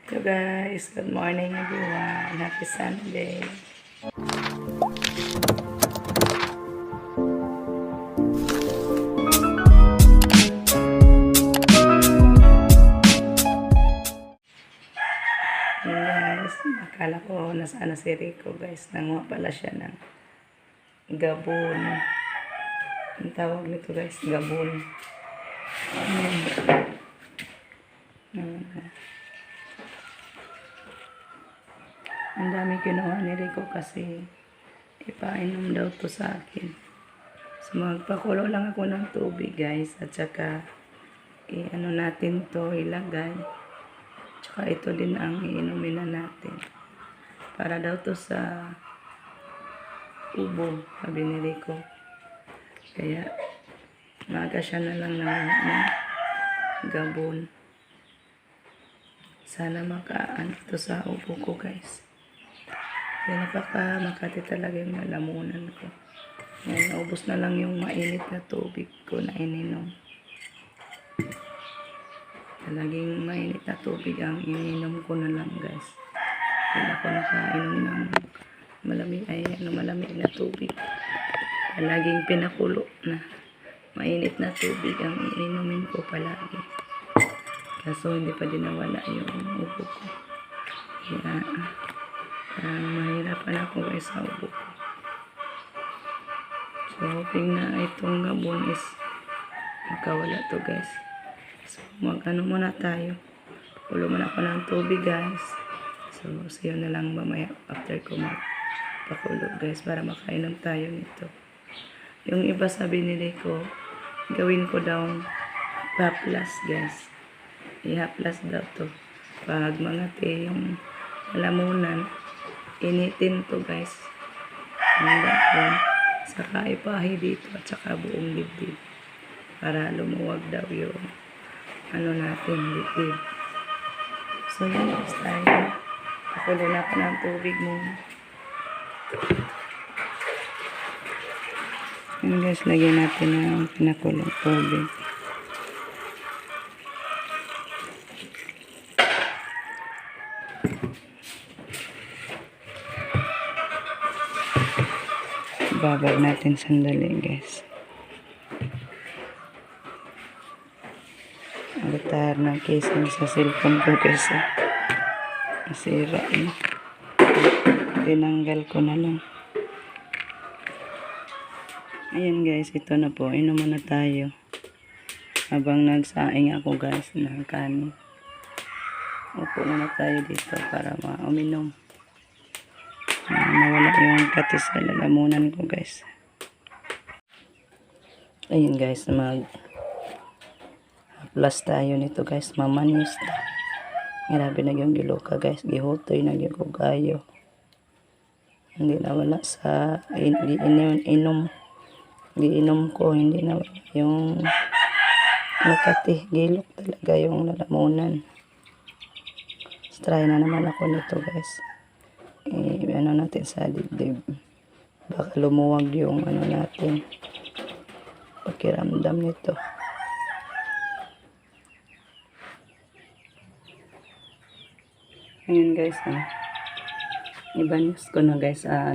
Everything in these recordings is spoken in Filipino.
Hello guys, good morning everyone. Happy Sunday. Hey guys, akala ko nasaan na si Rico guys. Nanguha pala siya ng gabon. Ang tawag nito guys, gabon. Ang dami kinuha ni Rico kasi ipainom daw to sa akin. So magpakulo lang ako ng tubig guys. At saka ano natin to ilagay. Tsaka ito din ang iinumin na natin. Para daw to sa ubo, sabi ni Rico. Kaya maaga siya na lang ng gabon. Sana makaan to sa ubo ko guys. Kaya napaka-makati talaga yung lalamunan ko. Yan, naubos na lang yung mainit na tubig ko na ininom. Laging mainit na tubig ang ininom ko na lang guys. Hindi ako nakainom ng malamig na tubig. Laging pinakulo na mainit na tubig ang ininumin ko palagi. Kaso hindi pa din nawala yung ubo ko. Kaya mahirapan ako guys sa ubo ko. So hoping na itong gabon is makawala to guys. So mag-ano muna tayo. Kulo muna ako ng tubig guys. So see you na lang mamaya after ko magpakulo guys para makainom tayo nito. Yung iba sabi ni Rico, gawin ko daw haplas guys. I-haplas daw to. Pag mga yung lamunan, initin to guys. Ang dahon. Saka ipahi dito at saka buong dibdib. Para lumuwag daw yung ano natin dibdib. So yun guys tayo. Pakulo na pa ng tubig muna. Yun guys, lagyan natin ng pinakulong tubig. Babad natin sandali guys. Alutar ng casing sa cellphone ko guys. Nasira na. Tinanggal ko na lang. Ayan guys, ito na po. Inom na tayo. Habang nagsaing ako guys ng kanin. Upo muna tayo dito para mauminom. Nawala yung katis sa lalamunan ko guys. Ayun guys, plus tayo nito guys, mamanis na. Grabe na yung giloka guys, gihutoy na yung kugayo. Hindi nawala sa giinom ko, hindi nawala yung makati, gilok talaga yung lalamunan. Try na naman ako nito guys. Ano natin sa dibdib. Baka lumuwag yung ano natin. Pakiramdam nito. Ayan guys. Ibanus ko na guys sa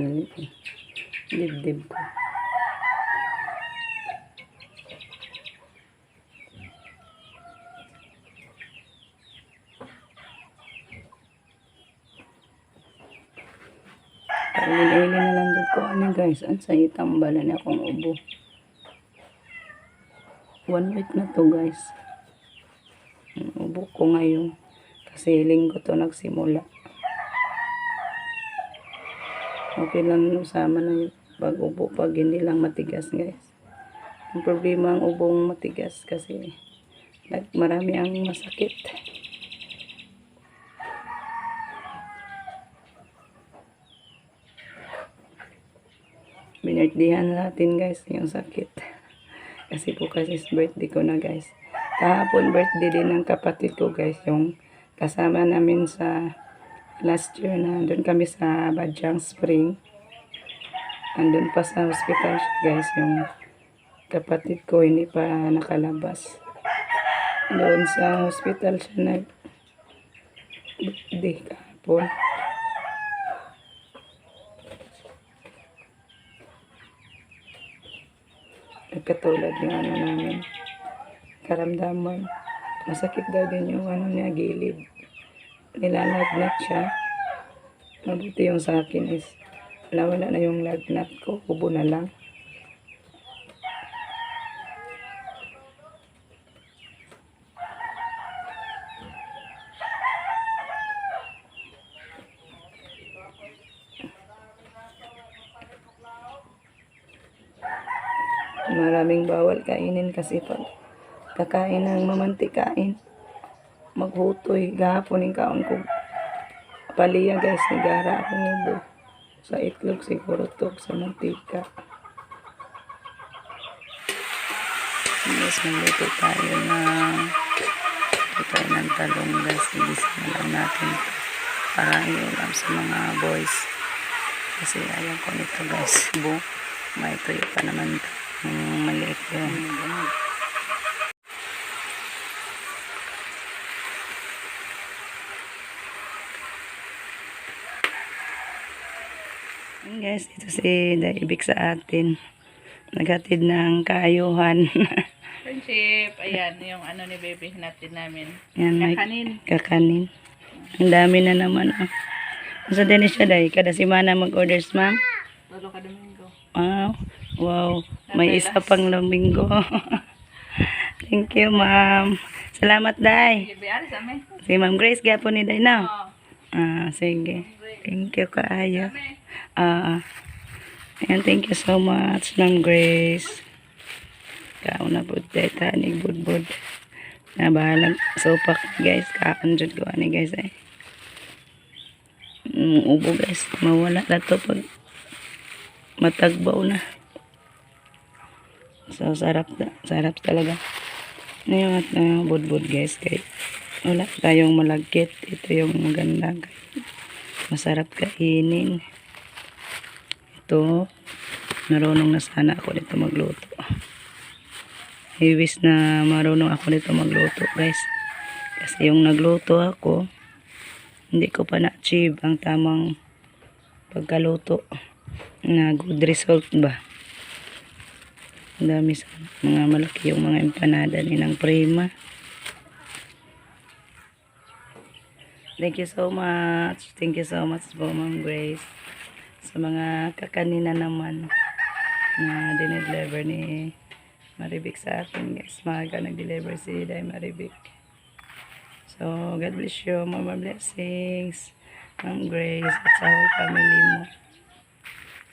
dibdib ko. Ilili na lang doon ko ano guys. Ang sayo tambalan akong ubo. 1 week na to guys. Ubo ko ngayon. Kasi linggo to nagsimula. Okay lang usama na yung pag-ubo pag hindi lang matigas guys. Ang problema ang ubong matigas kasi marami ang masakit. Binirthdayan natin guys yung sakit. Kasi po kasi birthday ko na guys. Kahapon birthday din ng kapatid ko guys. Yung kasama namin sa last year na doon kami sa Badyang Spring. Andun pa sa hospital siya guys. Yung kapatid ko hindi pa nakalabas. Doon sa hospital siya birthday kahapon. Katulad yung ano namin, karamdaman. Masakit daw din yung ano niya, gilid. Nilalagnat siya. Mabuti yung sa akin is nawala na yung lagnat ko, ubo na lang. Maraming bawal kainin kasi pag kakain ng mamantikain, maghutoy. Gahapon yung kaon ko paliya guys, nagara akong ubo. Sa itlog siguro to, sa mantika. Guys, magluto tayo ng talong guys. Igisa na lang natin para iulam sa mga boys. Kasi ayaw ko nito guys. May tuyo pa naman ito. Maliit yun. Guys, ito si Daibik sa atin. Naghatid ng kaayuhan. Friendship, ayan, yung ano ni baby natin namin. Yan, may Kakanin. kakanin. Ang dami na naman. Sa din siya dahil kada simana mag-orders, ma'am. Lolo ka Domingo. Wow. May isa pang Domingo. Thank you, ma'am. Salamat, Day. Sige, ari sa amin. Si Ma'am Grace, gapon ni Day na. Oo. Sige. Thank you, kaayo. And thank you so much, Ma'am Grace. Kauna po tayo tanig budbud. Na bahalang sopak guys. Kakanjod ko ani guys eh. Ubo guys. Mawala na to pag matagbaw na. So sarap talaga. Ngayon at budbud guys. Kay wala tayong malagkit. Ito yung maganda guys. Masarap kainin. Ito. Marunong na sana ako dito magluto. I wish na marunong ako nito magluto guys. Kasi yung nagluto ako, hindi ko pa na-achieve ang tamang pagkaluto na good result ba. Ang dami sa mga malaki yung mga empanada ni ng Prima. Thank you so much. Thank you so much po Ma'am Grace. Sa mga kakanina naman na dinideliver ni Maribik sa atin guys. Maaga nag-deliver si Day Maribik. So, God bless you. More blessings. Ma'am Grace at sa whole family mo.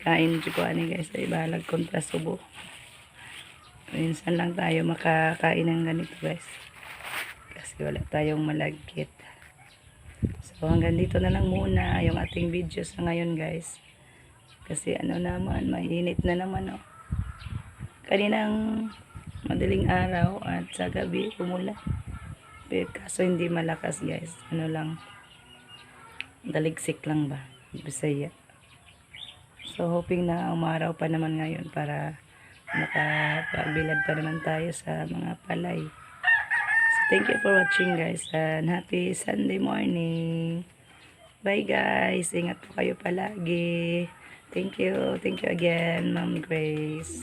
Kain ko ani guys. Ay balag kontra subo. Minsan lang tayo makakain ng ganito guys. Kasi wala tayong malagkit. So, hanggang dito na lang muna yung ating video sa ngayon guys. Kasi ano naman, mainit na naman oh. Kaninang madaling araw at sa gabi umulan. Pero kaso hindi malakas guys. Ano lang, daligsik lang ba? Bisaya. So hoping na umaraw pa naman ngayon para makapagbilad pa naman tayo sa mga palay. So thank you for watching guys and happy Sunday morning. Bye guys. Ingat po kayo palagi. Thank you again Ma'am Grace.